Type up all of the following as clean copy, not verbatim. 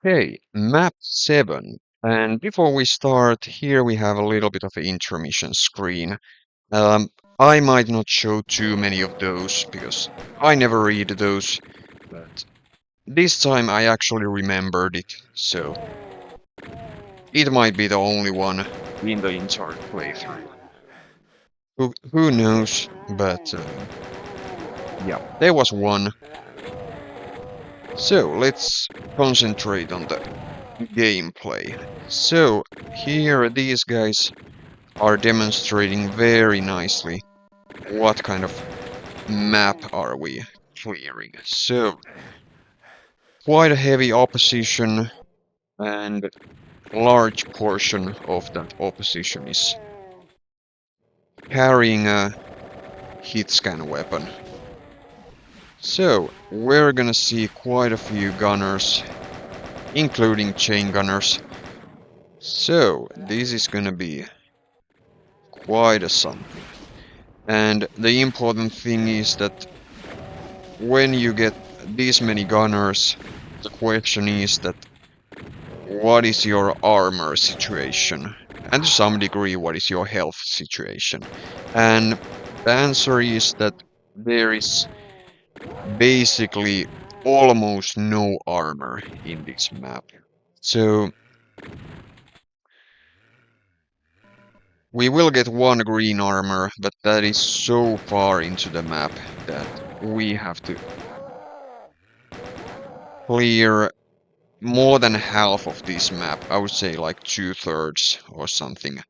Okay, map 7. And before we start, here we have a little bit of an intermission screen. Um, I might not show too many of those because I never read those, but this time I actually remembered it, so it might be the only one in the entire playthrough. Who knows, but yeah, there was one. So let's concentrate on the gameplay. So here these guys are demonstrating very nicely what kind of map are we clearing. So, quite a heavy opposition, and a large portion of that opposition is carrying a hit scan weapon. So, we're gonna see quite a few gunners, including chain gunners. So, this is gonna be quite a something. And the important thing is that when you get this many gunners, the question is that what is your armor situation? And to some degree, what is your health situation? And the answer is that there is basically almost no armor in this map. So we will get one green armor, but that is so far into the map that we have to clear more than half of this map, I would say like 2/3 or something,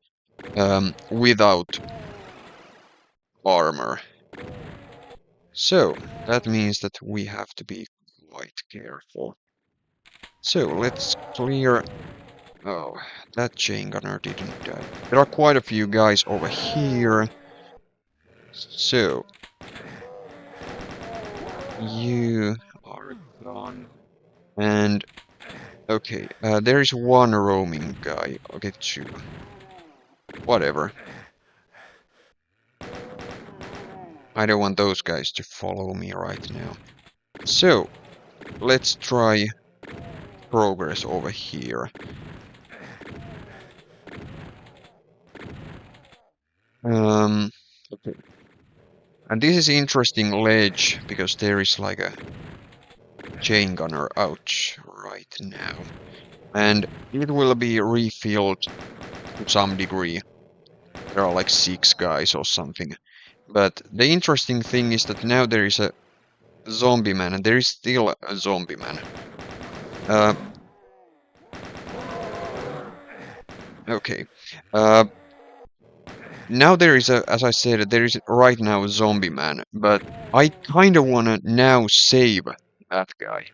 without armor. So that means that we have to be quite careful. So let's clear. Oh, that chain gunner didn't die. There are quite a few guys over here. So you are gone. And okay, there is one roaming guy. Okay, two. Whatever. I don't want those guys to follow me right now. So, let's try progress over here. Okay. And this is interesting ledge because there is like a chain gunner ouch right now. And it will be refilled to some degree. There are like 6 guys or something. But the interesting thing is that now there is a zombie man, and there is still a zombie man. Okay. Now there is a, as I said, there is right now a zombie man, but I kind of want to now save that guy.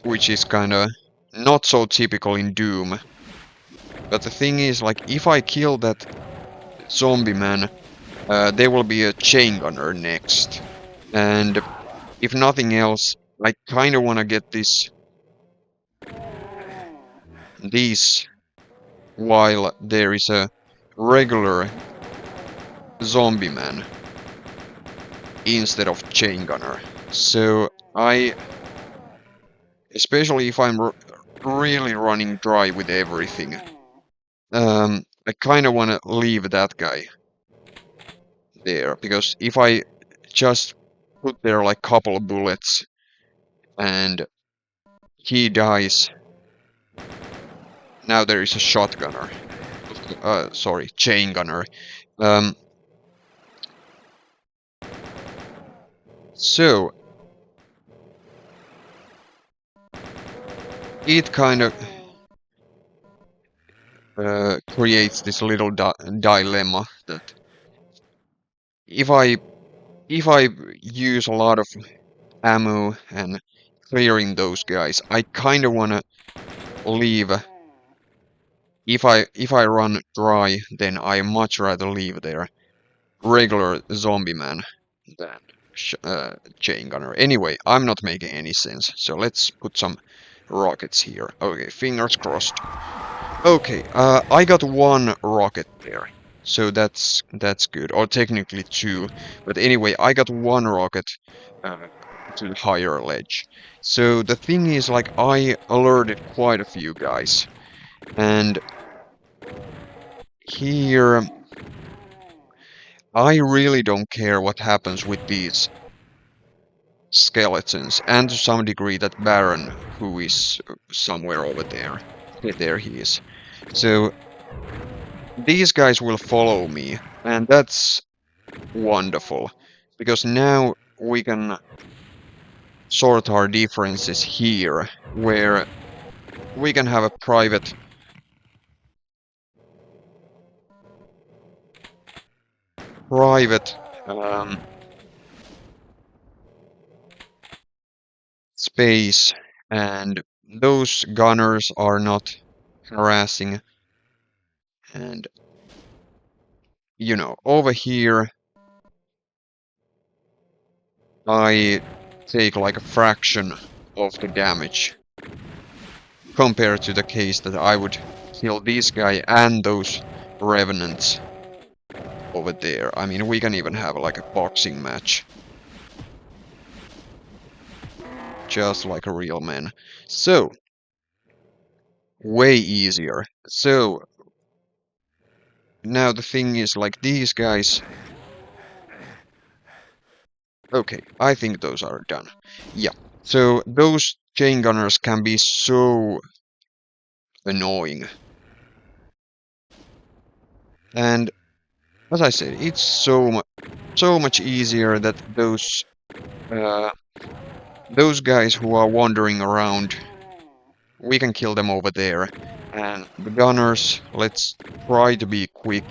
Which is kind of not so typical in Doom. But the thing is, like, if I kill that zombie man, there will be a chain gunner next. And if nothing else, I kind of want to get these while there is a regular zombie man instead of chain gunner. So especially if I'm really running dry with everything, I kind of want to leave that guy there, because if I just put there like couple of bullets and he dies, now there is a shotgunner. Sorry, chain gunner. So it kind of creates this little dilemma that if I use a lot of ammo and clearing those guys, I kind of want to leave. If I run dry, then I much rather leave there regular zombie man than chain gunner. Anyway, I'm not making any sense, so let's put some rockets here. Okay, fingers crossed. Okay, I got one rocket there, so that's good, or technically two, but anyway, I got one rocket to the higher ledge. So the thing is, like, I alerted quite a few guys, and here I really don't care what happens with these skeletons, and to some degree that Baron, who is somewhere over there. Yeah, there he is. So these guys will follow me, and that's wonderful, because now we can sort our differences here, where we can have a private space, and those gunners are not harassing. And you know, over here I take like a fraction of the damage compared to the case that I would kill this guy and those revenants over there. I mean, we can even have like a boxing match. Just like a real man. So, way easier. So, now the thing is, like, these guys... Okay, I think those are done. Yeah, so those chain gunners can be so annoying. And, as I said, it's so much easier that those guys who are wandering around, we can kill them over there. And the gunners, let's try to be quick.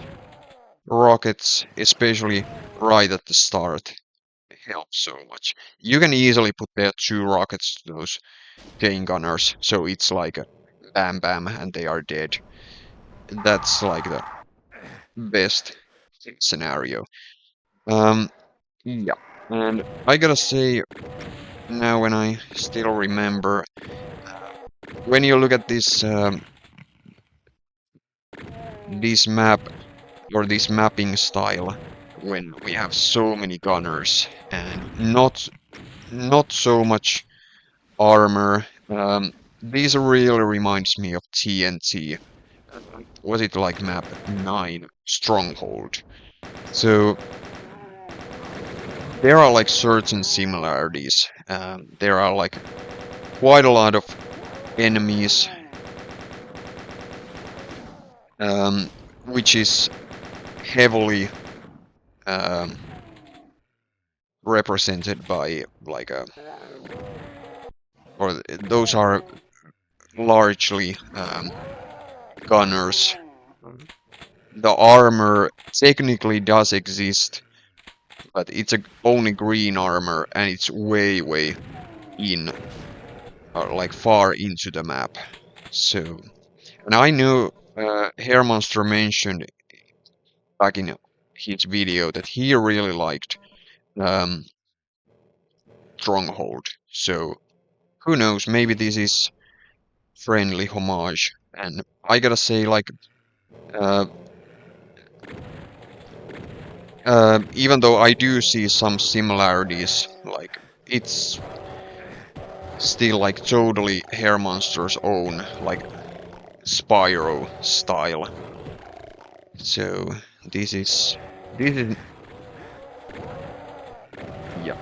Rockets, especially right at the start, help so much. You can easily put there 2 rockets to those chain gunners, so it's like a bam bam and they are dead. That's like the best scenario. Yeah. And I gotta say, now when I still remember, when you look at this map, or this mapping style, when we have so many gunners and not so much armor. These really reminds me of TNT. Was it like map 9, Stronghold? So there are like certain similarities. There are like quite a lot of enemies, which is heavily represented by like a, or those are largely gunners. The armor technically does exist, but it's only green armor, and it's way in, or like far into the map. So, and I know Hair Monster mentioned back in his video that he really liked um, Stronghold. So who knows? Maybe this is friendly homage. And I gotta say, like, uh, even though I do see some similarities, like it's still like totally Hair Monster's own, like Spyro style. So this is yeah,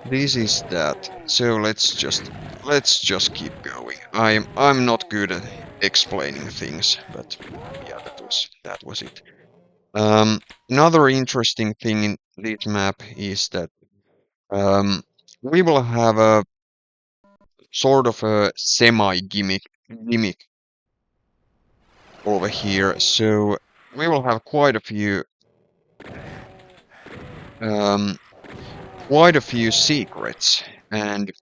this is that. So let's just keep going. I'm not good at explaining things, but yeah, that was it. Another interesting thing in this map is that we will have a sort of a semi gimmick over here. So we will have um, quite a few secrets, and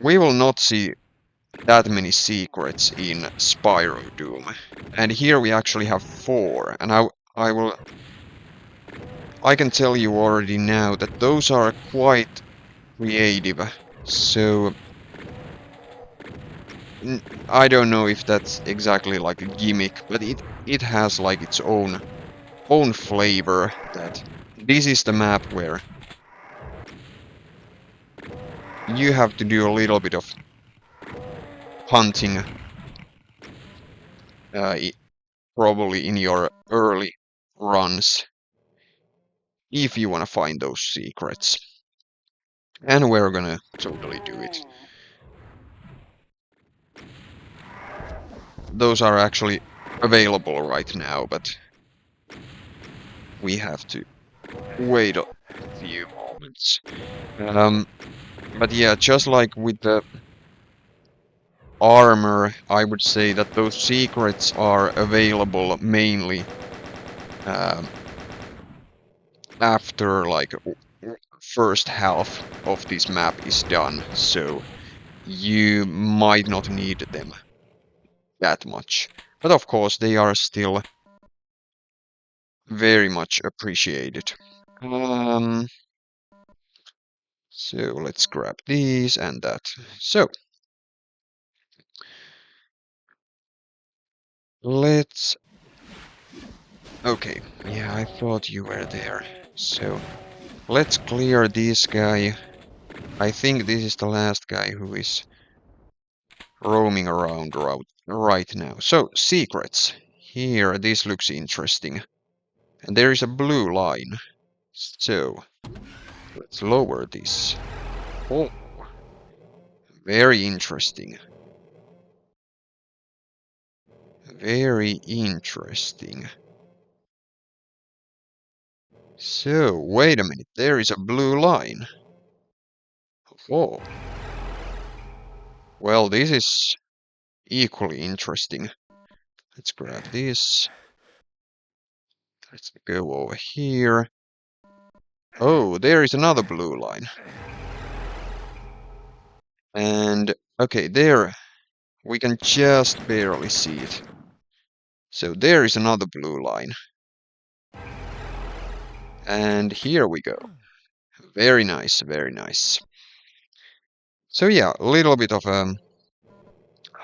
we will not see that many secrets in Spyro Doom. And here we actually have 4, and I can tell you already now that those are quite creative. So I don't know if that's exactly like a gimmick, but it has like its own flavor. That this is the map where you have to do a little bit of hunting, probably in your early runs, if you want to find those secrets. And we're gonna totally do it. Those are actually available right now, but we have to wait a few moments. But yeah, just like with the armor, I would say that those secrets are available mainly um, after like first half of this map is done, so you might not need them that much. But of course, they are still very much appreciated. Um, so let's grab these and that. So let's. Okay, yeah, I thought you were there. So let's clear this guy. I think this is the last guy who is roaming around right now. So secrets. Here, this looks interesting. And there is a blue line. So let's lower this. Oh, very interesting. Very interesting. So, wait a minute, there is a blue line. Oh, well, this is equally interesting. Let's grab this. Let's go over here. Oh, there is another blue line. And, okay, there, we can just barely see it. So there is another blue line. And here we go. Very nice, very nice. So yeah, a little bit of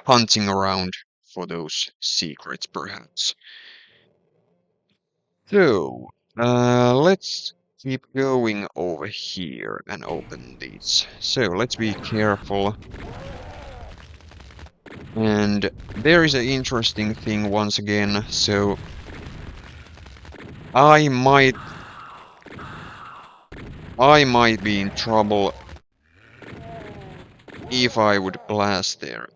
hunting around for those secrets, perhaps. So, let's keep going over here and open these. So, let's be careful. And there is an interesting thing once again. So, I might be in trouble if I would blast their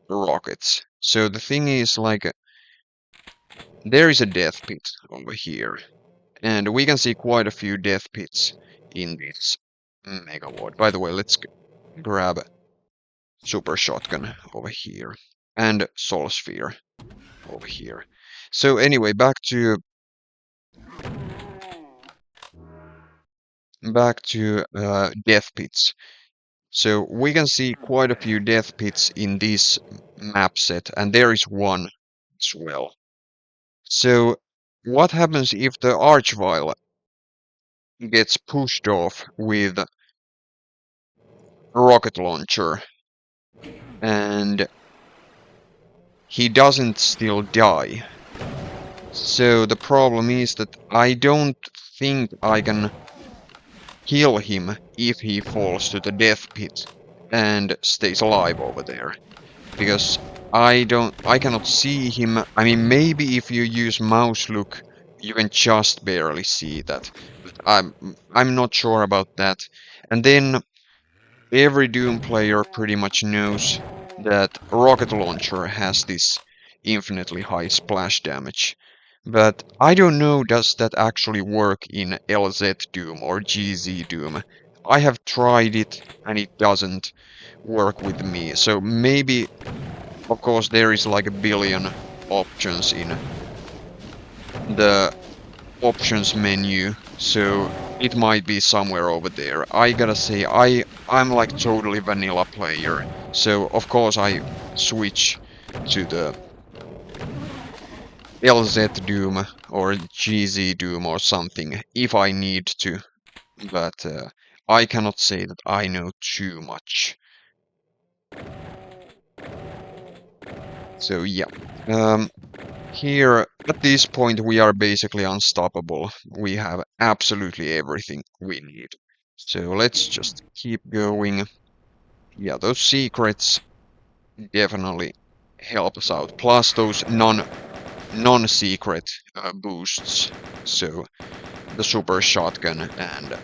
rockets. So the thing is, like, there is a death pit over here. And we can see quite a few death pits in this mega ward. By the way, let's grab super shotgun over here and soul sphere over here. So anyway, back to death pits. So we can see quite a few death pits in this map set, and there is one as well. So what happens if the Archvile gets pushed off with a rocket launcher and he doesn't still die? So the problem is that I don't think I can kill him if he falls to the death pit and stays alive over there. Because I cannot see him. I mean, maybe if you use mouse look, you can just barely see that. But I'm not sure about that. And then every Doom player pretty much knows that a rocket launcher has this infinitely high splash damage. But I don't know, does that actually work in LZ Doom or GZ Doom? I have tried it and it doesn't work with me. So maybe, of course, there is like a billion options in the options menu, so it might be somewhere over there. I gotta say, I'm like totally vanilla player, so of course I switch to the LZ Doom or GZ Doom or something if I need to, but I cannot say that I know too much. So yeah, here at this point we are basically unstoppable. We have absolutely everything we need. So let's just keep going. Yeah, those secrets definitely help us out. Plus those non-secret boosts. So the super shotgun and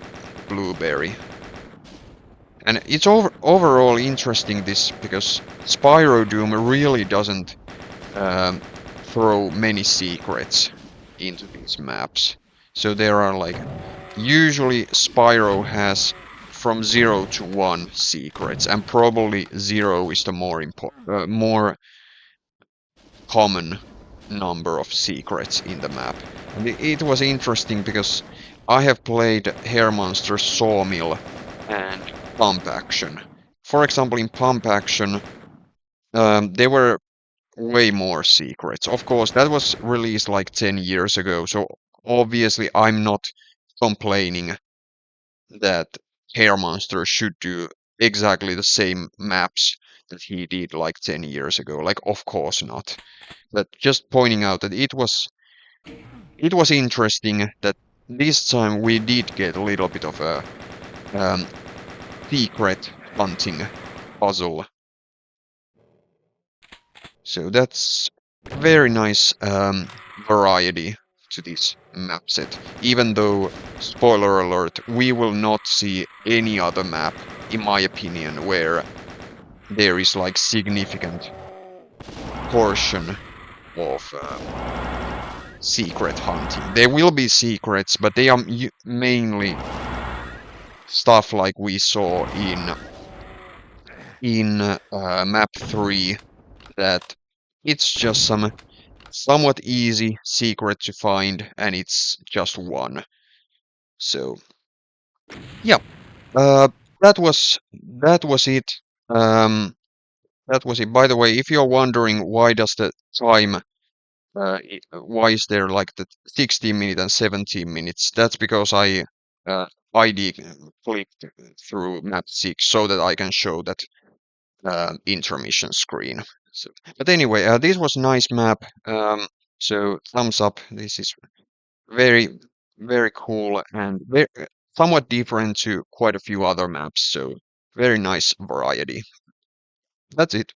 blueberry. And it's overall interesting this because Spyro Doom really doesn't um, throw many secrets into these maps. So there are like usually Spyro has from 0 to 1 secrets, and probably 0 is the more common number of secrets in the map. And it was interesting because I have played Hair Monster Sawmill and Pump Action. For example, in Pump Action, there were way more secrets. Of course, that was released like 10 years ago, so obviously I'm not complaining that Hair Monster should do exactly the same maps that he did like 10 years ago. Like, of course not. But just pointing out that it was interesting that this time we did get a little bit of a um, secret hunting puzzle. So that's very nice variety to this map set. Even though, spoiler alert, we will not see any other map, in my opinion, where there is like significant portion of secret hunting. There will be secrets, but they are mainly stuff like we saw in map 3, that it's just some somewhat easy secret to find, and it's just one. So yeah, uh, that was it. Um, that was it. By the way, if you're wondering why does the time, why is there like the 16 minutes and 17 minutes? That's because I ID clicked through map 6 so that I can show that intermission screen. So, but anyway, this was nice map. So thumbs up. This is very, very cool and somewhat different to quite a few other maps. So very nice variety. That's it.